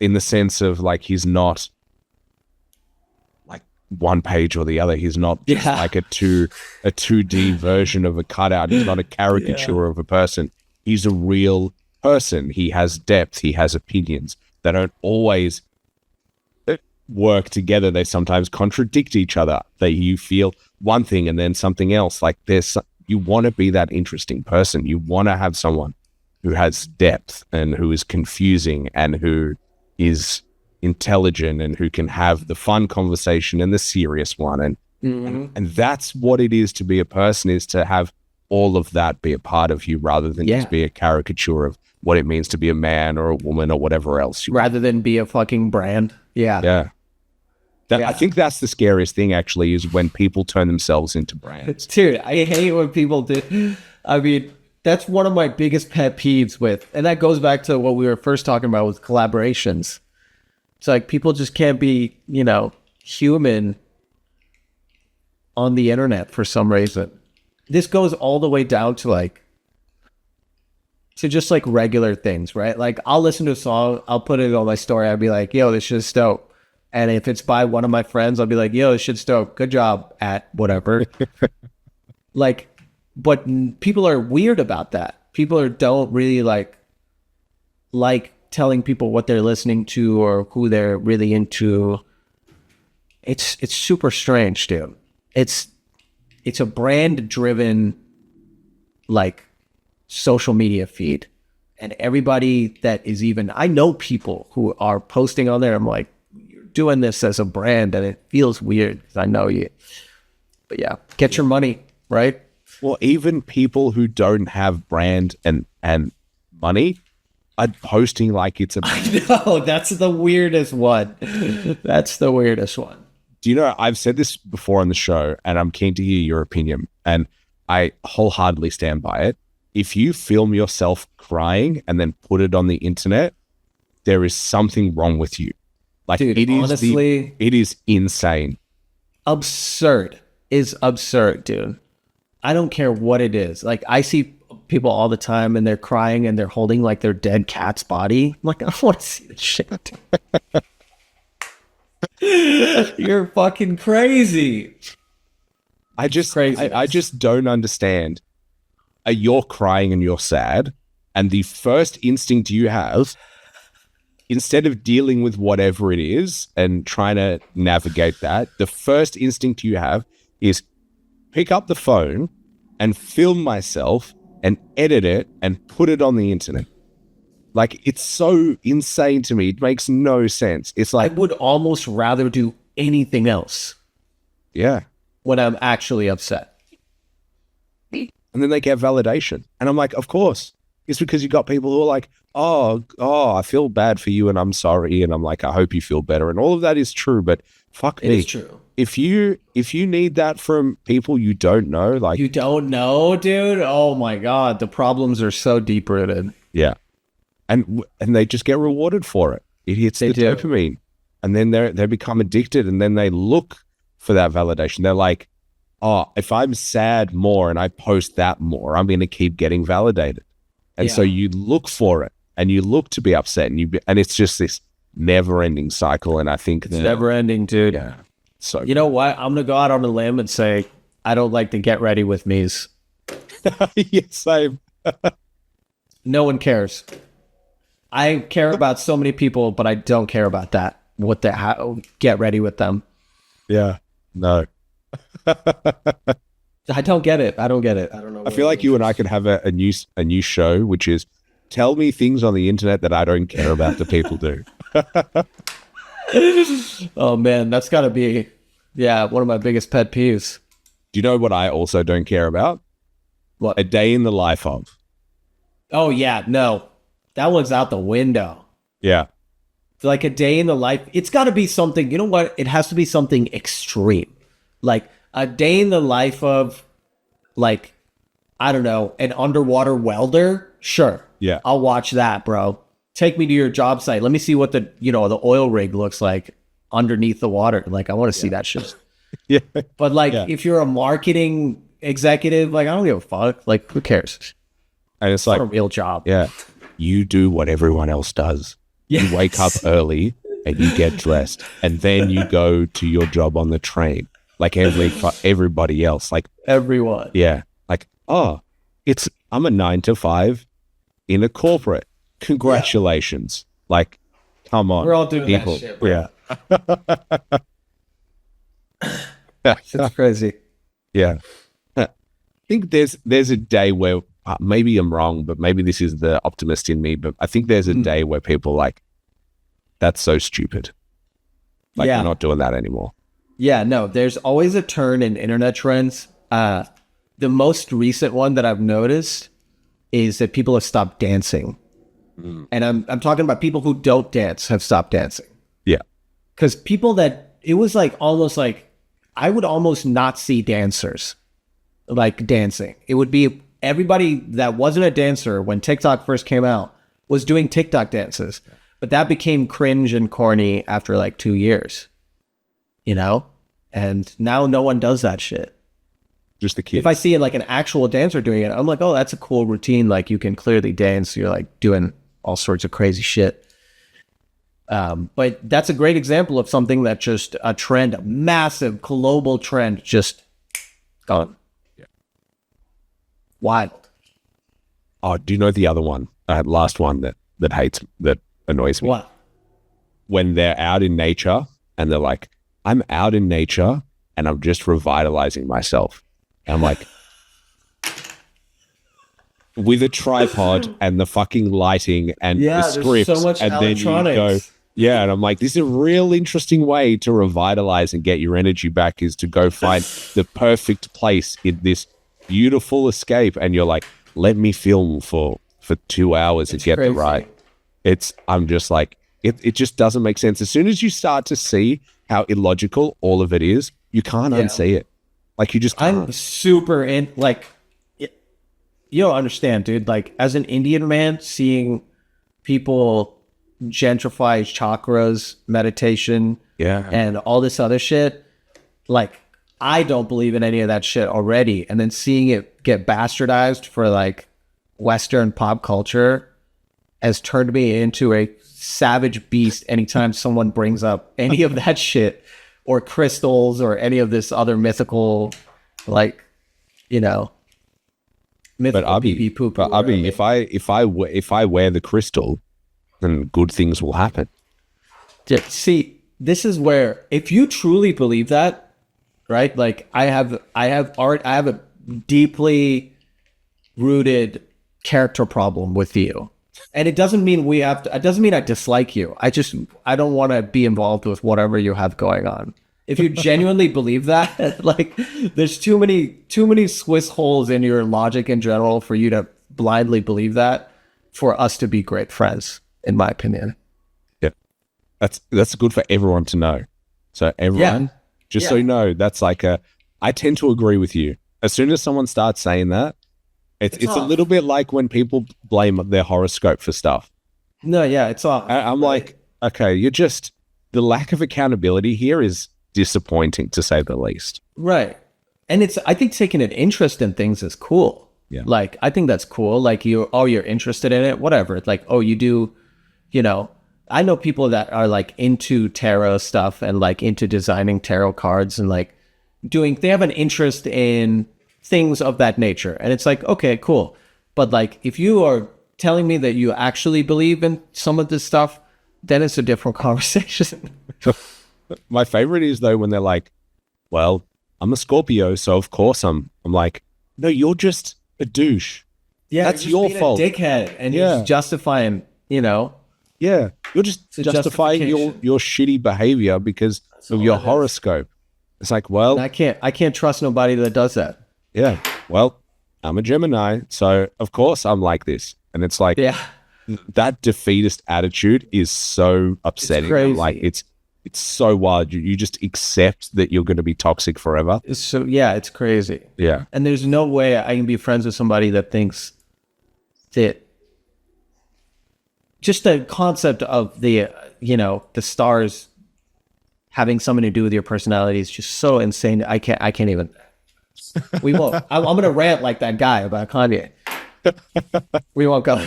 in the sense of like, he's not like one page or the other. He's not just like a 2D version of a cutout. He's not a caricature of a person. He's a real person. He has depth. He has opinions that don't always work together. They sometimes contradict each other. That you feel one thing and then something else. Like you want to be that interesting person. You want to have someone who has depth and who is confusing and who is intelligent and who can have the fun conversation and the serious one. And that's what it is to be a person, is to have all of that be a part of you, rather than just be a caricature of what it means to be a man or a woman or whatever else. Rather than be a fucking brand. Yeah. I think that's the scariest thing, actually, is when people turn themselves into brands. Dude, I hate when people do. I mean, that's one of my biggest pet peeves with, and that goes back to what we were first talking about with collaborations. It's like people just can't be, you know, human on the internet for some reason. This goes all the way down to just like regular things, right? Like I'll listen to a song, I'll put it on my story, I'll be like, yo, this shit's dope. And if it's by one of my friends, I'll be like, yo, this shit's dope. Good job at whatever. Like, but people are weird about that. People don't really like telling people what they're listening to or who they're really into. It's super strange, dude. It's a brand driven like social media feed. And everybody that is even, I know people who are posting on there, I'm like, doing this as a brand, and it feels weird because I know you. But yeah, get your money, right? Well, even people who don't have brand and money are posting like it's a. No, that's the weirdest one. That's the weirdest one. Do you know, I've said this before on the show, and I'm keen to hear your opinion, and I wholeheartedly stand by it. If you film yourself crying and then put it on the internet, there is something wrong with you. Like, dude, it is honestly, it is insane. Absurd is absurd, dude. I don't care what it is. Like, I see people all the time and they're crying and they're holding like their dead cat's body. I'm like, I don't want to see this shit. You're fucking crazy. I just don't understand. You're crying and you're sad, and the first instinct you have, instead of dealing with whatever it is and trying to navigate that, the first instinct you have is pick up the phone and film myself and edit it and put it on the internet. Like, it's so insane to me. It makes no sense. It's like, I would almost rather do anything else. Yeah. When I'm actually upset. And then they get validation. And I'm like, of course. It's because you got people who are like, oh, I feel bad for you and I'm sorry. And I'm like, I hope you feel better. And all of that is true, but fuck me. It is true. If you need that from people you don't know, like, you don't know, dude. Oh my God. The problems are so deep rooted. Yeah. And they just get rewarded for it. It hits the dopamine. And then they become addicted, and then they look for that validation. They're like, oh, if I'm sad more and I post that more, I'm going to keep getting validated. And so you look for it, and you look to be upset, and it's just this never-ending cycle. And I think it's never-ending, dude. Yeah. So you know what? I'm going to go out on a limb and say I don't like to get ready with me's. Yeah, same. No one cares. I care about so many people, but I don't care about that. Get ready with them. Yeah. No. I don't get it. I don't know. I feel like you and I could have a new show, which is tell me things on the internet that I don't care about that people do. Oh man, that's got to be, one of my biggest pet peeves. Do you know what I also don't care about? What? A day in the life of. Oh yeah, no. That one's out the window. Yeah. Like a day in the life, it's got to be something, you know what? It has to be something extreme. Like a day in the life of, like, I don't know, an underwater welder. Sure. Yeah. I'll watch that, bro. Take me to your job site. Let me see what the oil rig looks like underneath the water. Like, I want to see that shit. Yeah. But like, if you're a marketing executive, like, I don't give a fuck. Like, who cares? And it's like a real job. Yeah. You do what everyone else does. Yes. You wake up early and you get dressed, and then you go to your job on the train, like everybody else, like everyone. Yeah, like, oh, I'm a 9 to 5 in a corporate. Congratulations! Yeah. Like, come on, we're all doing people. That shit, bro. Yeah, it's crazy. Yeah, I think there's a day where. Maybe I'm wrong, but maybe this is the optimist in me. But I think there's a day where people are like, that's so stupid. Like, we're not doing that anymore. Yeah, no, there's always a turn in internet trends. The most recent one that I've noticed is that people have stopped dancing. And I'm talking about people who don't dance have stopped dancing. Yeah. Because it was like almost like, I would almost not see dancers like dancing. It would be everybody that wasn't a dancer when TikTok first came out was doing TikTok dances, but that became cringe and corny after like 2 years, and now no one does that shit. Just the kids. If I see like an actual dancer doing it, I'm like, oh, that's a cool routine. Like, you can clearly dance. You're like doing all sorts of crazy shit. But that's a great example of something that just a trend, a massive global trend, just gone. Wild. Oh, do you know the other one? Last one that annoys me. What? When they're out in nature and they're like, I'm out in nature and I'm just revitalizing myself. And I'm like, with a tripod and the fucking lighting and the scripts, so much and electronics. then you go, Yeah, and I'm like, this is a real interesting way to revitalize and get your energy back is to go find the perfect place in this beautiful escape. And you're like, let me film for 2 hours and get the right. I'm just like, it just doesn't make sense. As soon as you start to see how illogical all of it is, you can't unsee it. Like you just can't. I'm super in, like, you don't understand, dude. Like, as an Indian man, seeing people gentrify chakras, meditation, and all this other shit, like, I don't believe in any of that shit already. And then seeing it get bastardized for like Western pop culture has turned me into a savage beast anytime someone brings up any of that shit or crystals or any of this other mythical, like, you know, mythical pee-pee-poo-poo. But Abhi, if I wear the crystal, then good things will happen. See, this is where, if you truly believe that, right? Like, I have a deeply rooted character problem with you. And it doesn't mean it doesn't mean I dislike you. I don't want to be involved with whatever you have going on. If you genuinely believe that, like, there's too many Swiss holes in your logic in general for you to blindly believe that, for us to be great friends, in my opinion. Yeah. That's good for everyone to know. So everyone, so you know, that's like I tend to agree with you. As soon as someone starts saying that, it's a little bit like when people blame their horoscope for stuff. No, yeah, it's off. I'm like, okay, the lack of accountability here is disappointing, to say the least. Right. And I think taking an interest in things is cool. Yeah. Like, I think that's cool. Like, you're interested in it, whatever. It's like, you do, I know people that are like into tarot stuff and like into designing tarot cards and like they have an interest in things of that nature. And it's like, okay, cool. But like, if you are telling me that you actually believe in some of this stuff, then it's a different conversation. My favorite is though when they're like, well, I'm a Scorpio, so of course I'm like, no, you're just a douche. Yeah, that's your fault. A dickhead, and you're just justifying, Yeah, you're just justifying your shitty behavior because of your horoscope. It's like, well, and I can't trust nobody that does that. Yeah, well, I'm a Gemini, so of course I'm like this, and it's like, that defeatist attitude is so upsetting. It's crazy. Like it's so wild. You just accept that you're going to be toxic forever. It's crazy. Yeah. And there's no way I can be friends with somebody that thinks that just the concept of the stars having something to do with your personality is just so insane. I can't even. We won't. I'm going to rant like that guy about Kanye. We won't go.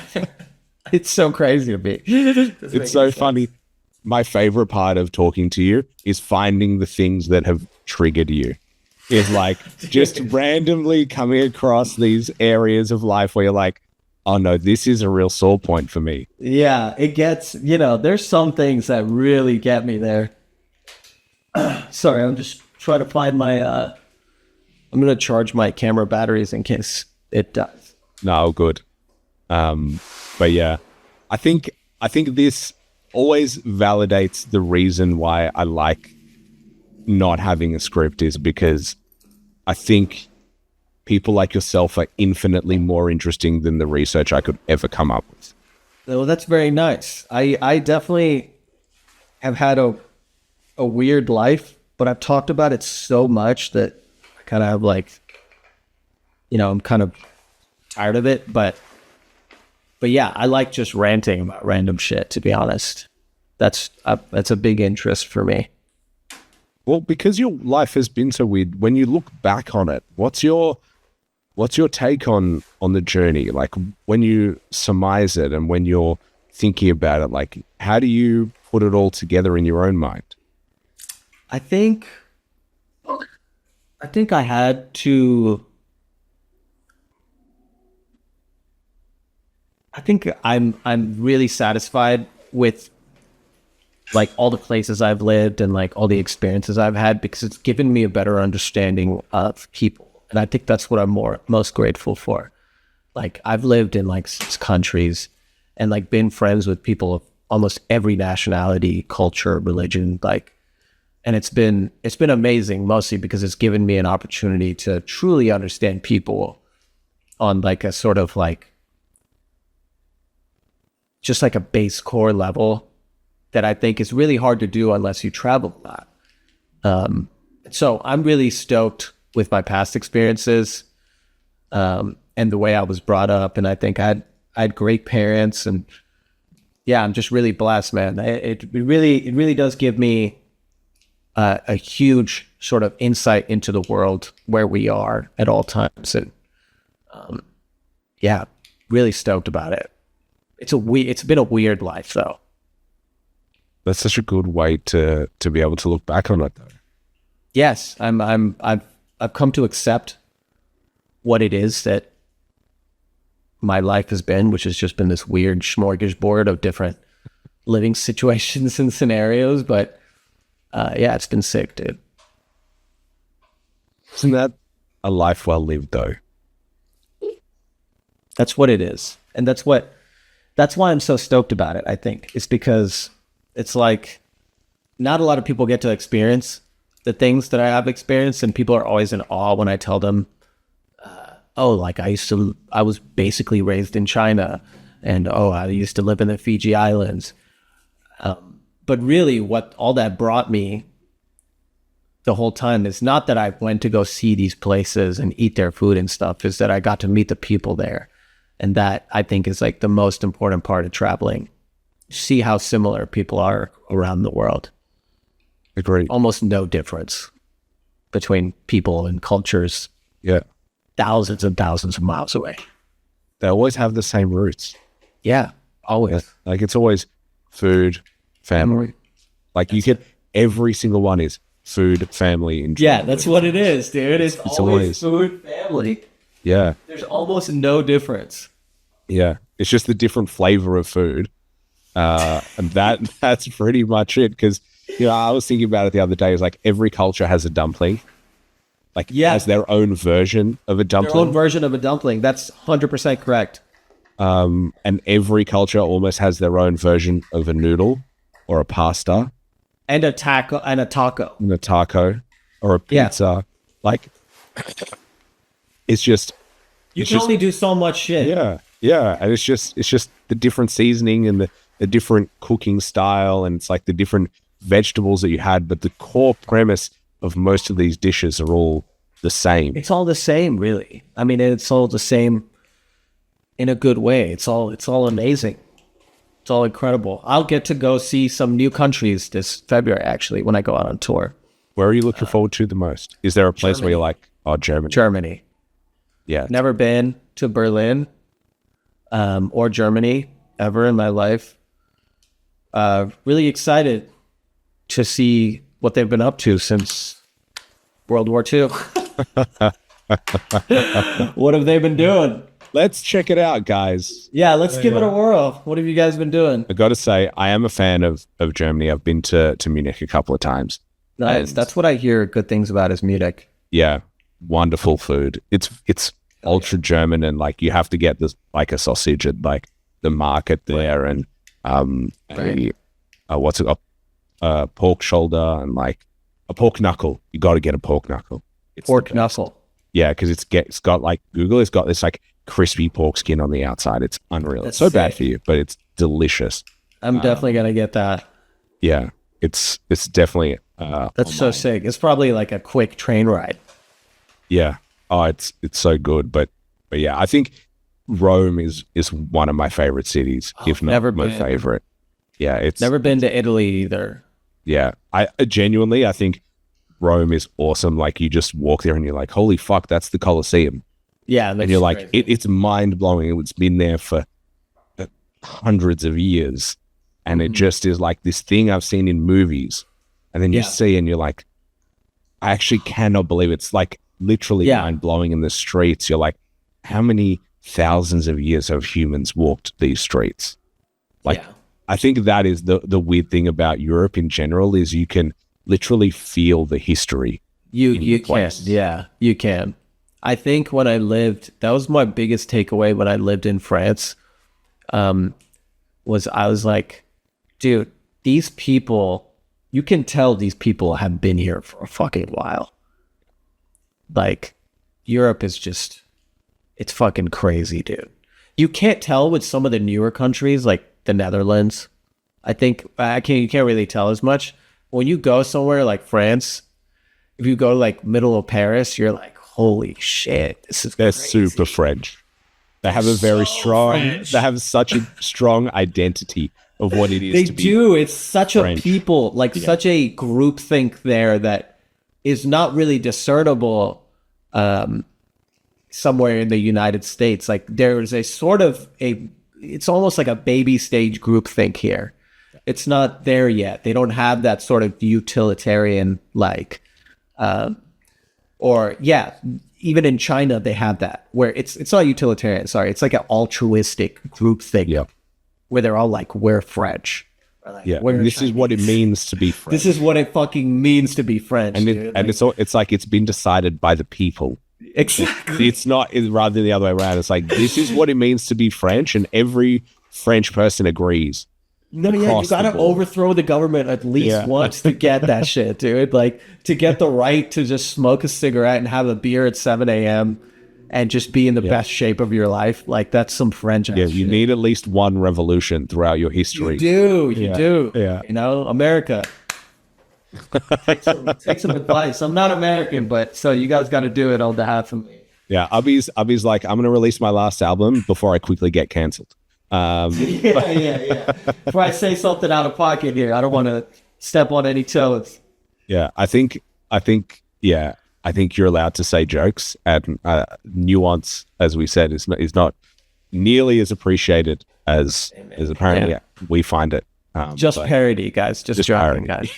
It's so crazy to me. It's so funny. My favorite part of talking to you is finding the things that have triggered you. Is like just randomly coming across these areas of life where you're like, oh no, this is a real sore point for me. Yeah, it gets, there's some things that really get me there. Sorry, I'm just trying to find my, I'm going to charge my camera batteries in case it dies. No, good. But yeah, I think this always validates the reason why I like not having a script is because I think people like yourself are infinitely more interesting than the research I could ever come up with. Well, that's very nice. I definitely have had a weird life, but I've talked about it so much that I kind of have like, I'm kind of tired of it, but yeah, I like just ranting about random shit, to be honest. That's a big interest for me. Well, because your life has been so weird, when you look back on it, what's your take on the journey? Like when you surmise it and when you're thinking about it, like how do you put it all together in your own mind? I think I had to. I think I'm really satisfied with like all the places I've lived and like all the experiences I've had because it's given me a better understanding of people. And I think that's what I'm most grateful for. Like I've lived in like 6 countries and like been friends with people of almost every nationality, culture, religion, like, and it's been amazing, mostly because it's given me an opportunity to truly understand people on like a sort of like just like a base core level that I think is really hard to do unless you travel a lot. So I'm really stoked with my past experiences and the way I was brought up, and I think I had great parents, and yeah, I'm just really blessed, man. It really does give me a huge sort of insight into the world where we are at all times, and yeah, really stoked about it. It's been a weird life though. That's such a good way to be able to look back on it though. Yes, I've come to accept what it is that my life has been, which has just been this weird smorgasbord of different living situations and scenarios. But yeah, it's been sick, dude. Isn't that a life well lived though? That's what it is. And that's why I'm so stoked about it, I think. It's because it's like not a lot of people get to experience the things that I have experienced, and people are always in awe when I tell them, oh, like I was basically raised in China, and oh, I used to live in the Fiji Islands. But really what all that brought me the whole time is not that I went to go see these places and eat their food and stuff, is that I got to meet the people there. And that I think is like the most important part of traveling. See how similar people are around the world. Agreed. Almost no difference between people and cultures. Yeah. Thousands and thousands of miles away. They always have the same roots. Yeah, always. Yeah. Like it's always food, family. Like you get every single one is food, family. And yeah, that's what it is, dude. It's always food, family. Yeah. There's almost no difference. Yeah. It's just the different flavor of food. And that's pretty much it. Because, you know, I was thinking about it the other day. It's like every culture has a dumpling. Like, has their own version of a dumpling. Their own version of a dumpling. That's 100% correct. And every culture almost has their own version of a noodle or a pasta. And a taco. And a taco or a pizza. Yeah. Like, it's just... You can only do so much shit. Yeah, yeah. And it's just the different seasoning and the different cooking style, and it's like the different vegetables that you had, but the core premise of most of these dishes are all the same. It's all the same, really. I mean, it's all the same in a good way. It's all amazing. It's all incredible. I'll get to go see some new countries this February, actually, when I go out on tour. Where are you looking forward to the most? Is there a place Germany. where you're like, oh, Germany? Germany. Yeah. Never been to Berlin or Germany ever in my life. Really excited to see what they've been up to since World War II. What have they been doing? Let's check it out, guys. Yeah, let's give it a whirl. What have you guys been doing? I got to say, I am a fan of Germany. I've been to Munich a couple of times. Nice. That's what I hear good things about is Munich. Yeah. Wonderful food. It's ultra German, and like you have to get this like a sausage at like the market there, and what's it called? Pork shoulder and like a pork knuckle. You got to get a pork knuckle. It's pork knuckle. Yeah, because it's got like it's got this like crispy pork skin on the outside. It's unreal. That's it's so bad sick. for you, but it's delicious. I'm definitely gonna get that. Yeah, it's definitely. That's so sick. It's probably like a quick train ride. Yeah. Oh, it's so good. But yeah, I think Rome is one of my favorite cities, if not my favorite. Yeah, it's never been to Italy either. Yeah, I genuinely, I think Rome is awesome. Like you just walk there and you're like, holy fuck, that's the Colosseum. Yeah, and you're like, it's mind blowing. It's been there for hundreds of years, and it just is like this thing I've seen in movies, and then you see and you're like, I actually cannot believe it. It's like literally mind blowing in the streets. You're like, how many thousands of years have humans walked these streets? Like, I think that is the weird thing about Europe in general is you can literally feel the history. You can. Yeah, you can. I think when I lived, that was my biggest takeaway when I lived in France, was I was like, dude, these people, you can tell these people have been here for a fucking while. Like, Europe is just, it's fucking crazy, dude. You can't tell with some of the newer countries, like the Netherlands. I think you can't really tell as much. When you go somewhere like France, if you go to like middle of Paris, you're like, holy shit, They're crazy. super French. They have a very strong, French. they have such a strong identity of what it is They to be do. It's such French. a people, like such a groupthink there that is not really discernible somewhere in the United States. Like there's a sort of it's almost like a baby stage groupthink here. It's not there yet. They don't have that sort of utilitarian even in China they have that where it's not utilitarian. Sorry, it's like an altruistic groupthink. Yeah. Where they're all like, we're French. Or like, Yeah. we're This is what it Chinese. means to be French. This is what it fucking means to be French. and dude. it's like it's been decided by the people. Exactly. It's not rather than the other way around. It's like this is what it means to be French, and every French person agrees. No, yeah, you across the gotta board. overthrow the government at least once to get that shit, dude. Like to get the right to just smoke a cigarette and have a beer at 7 a.m. and just be in the best shape of your life. Like that's some French. Yeah, you need at least one revolution throughout your history. You do. Yeah. You know, America. Take some advice. I'm not American, but so you guys got to do it on behalf of me. Yeah, Abhi's like, I'm gonna release my last album before I quickly get cancelled. Yeah. Before I say something out of pocket here, I don't want to step on any toes. Yeah, I think you're allowed to say jokes, and nuance, as we said, is not nearly as appreciated as apparently we find it. Just but- parody, guys. Just joking, guys.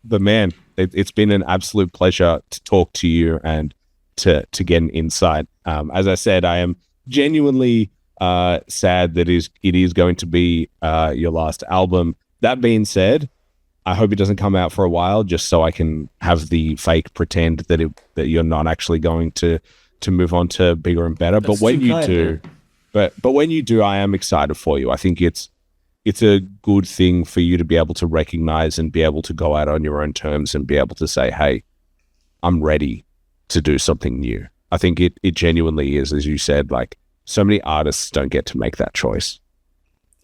But man, it's been an absolute pleasure to talk to you and to get an insight. As I said, I am genuinely sad that it is going to be your last album. That being said, I hope it doesn't come out for a while, just so I can have the fake pretend that you're not actually going to move on to bigger and better. That's but when too you kind, do, man. but when you do, I am excited for you. I think it's a good thing for you to be able to recognize and be able to go out on your own terms and be able to say, hey, I'm ready to do something new. I think it genuinely is, as you said, like so many artists don't get to make that choice.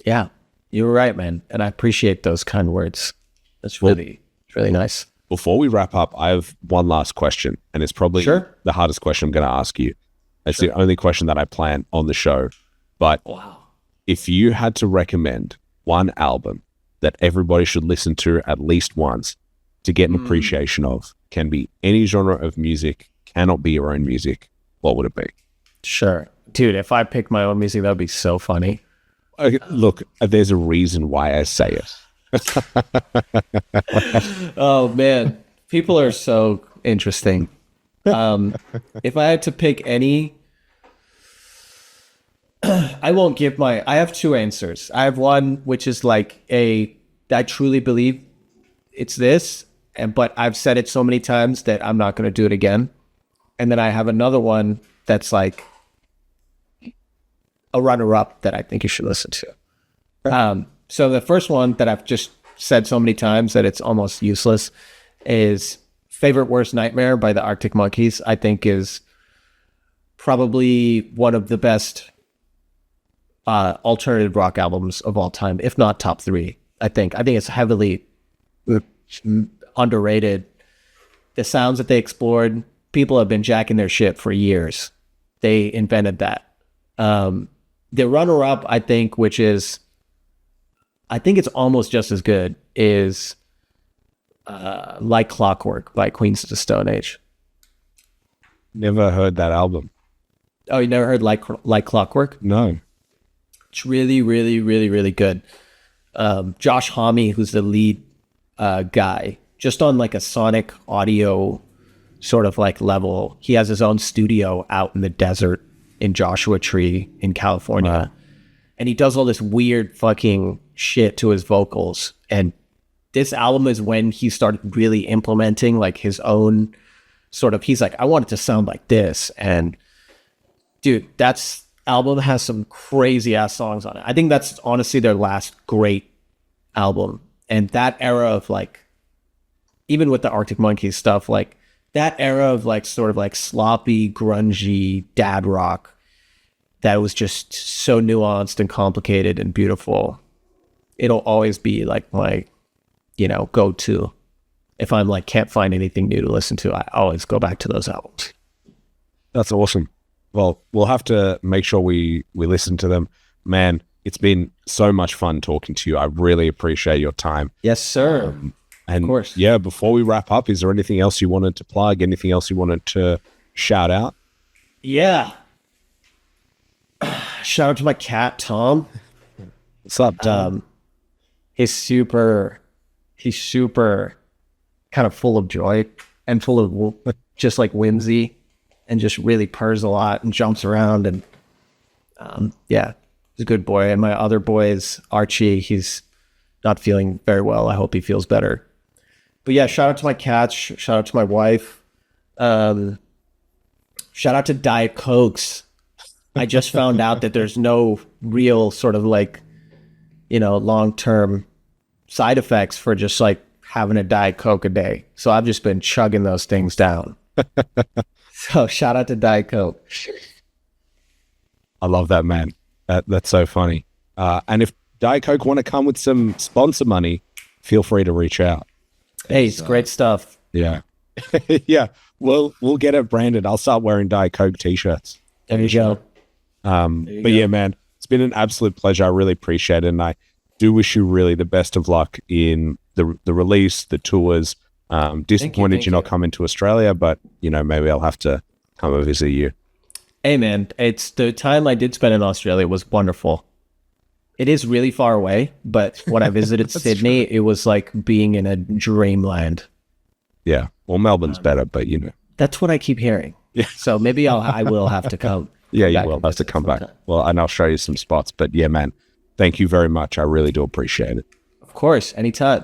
Yeah, you were right, man. And I appreciate those kind words. That's really nice. Before we wrap up, I have one last question, and it's probably the hardest question I'm going to ask you. It's the only question that I plan on the show. But if you had to recommend one album that everybody should listen to at least once to get an appreciation of, can be any genre of music, cannot be your own music, what would it be? Sure. Dude, if I picked my own music, that would be so funny. Okay, look, there's a reason why I say it. Oh, man. People are so interesting. If I had to pick any, I won't give I have two answers. I have one, which is like I truly believe it's this, but I've said it so many times that I'm not going to do it again. And then I have another one that's like a runner-up that I think you should listen to. So the first one that I've just said so many times that it's almost useless is Favorite Worst Nightmare by the Arctic Monkeys. I think is probably one of the best alternative rock albums of all time, if not top three. I think it's heavily underrated. The sounds that they explored, people have been jacking their shit for years. They invented that. The runner-up, I think, which is, I think it's almost just as good, is Like Clockwork by Queens of the Stone Age. Never heard that album. Oh, you never heard Like Clockwork? No. It's really, really, really, really good. Josh Homme, who's the lead guy, just on like a sonic audio sort of like level, he has his own studio out in the desert in Joshua Tree in California. Wow. And he does all this weird fucking shit to his vocals. And this album is when he started really implementing like his own sort of, he's like, I want it to sound like this. And dude, album has some crazy ass songs on it. I think that's honestly their last great album. And that era of like, even with the Arctic Monkeys stuff, like that era of like sort of like sloppy, grungy dad rock that was just so nuanced and complicated and beautiful. It'll always be like my, go-to. If I'm like, can't find anything new to listen to, I always go back to those albums. That's awesome. Well, we'll have to make sure we listen to them. Man, it's been so much fun talking to you. I really appreciate your time. Yes, sir. And of course. Yeah, before we wrap up, is there anything else you wanted to plug? Anything else you wanted to shout out? Yeah. Shout out to my cat, Tom. What's up, Tom? He's super kind of full of joy and full of just like whimsy and just really purrs a lot and jumps around. And yeah, he's a good boy. And my other boy is Archie. He's not feeling very well. I hope he feels better. But yeah, shout out to my cats. Shout out to my wife. Shout out to Diet Cokes. I just found out that there's no real sort of like, long-term side effects for just like having a Diet Coke a day. So I've just been chugging those things down. So shout out to Diet Coke. I love that, man. That's so funny. And if Diet Coke want to come with some sponsor money, feel free to reach out. Hey, it's great stuff. Yeah. Yeah. We'll get it branded. I'll start wearing Diet Coke t-shirts. There you go. Yeah, man, it's been an absolute pleasure. I really appreciate it. And I do wish you really the best of luck in the release, the tours. Disappointed you're not coming to Australia, but maybe I'll have to come and visit you. Hey man, it's the time I did spend in Australia was wonderful. It is really far away, but when I visited Sydney, it was like being in a dreamland. Yeah. Well, Melbourne's better, but that's what I keep hearing. Yeah. So maybe I will have to come. Yeah, you will have to come back. Well, and I'll show you some spots. But yeah, man, thank you very much. I really do appreciate it. Of course, anytime.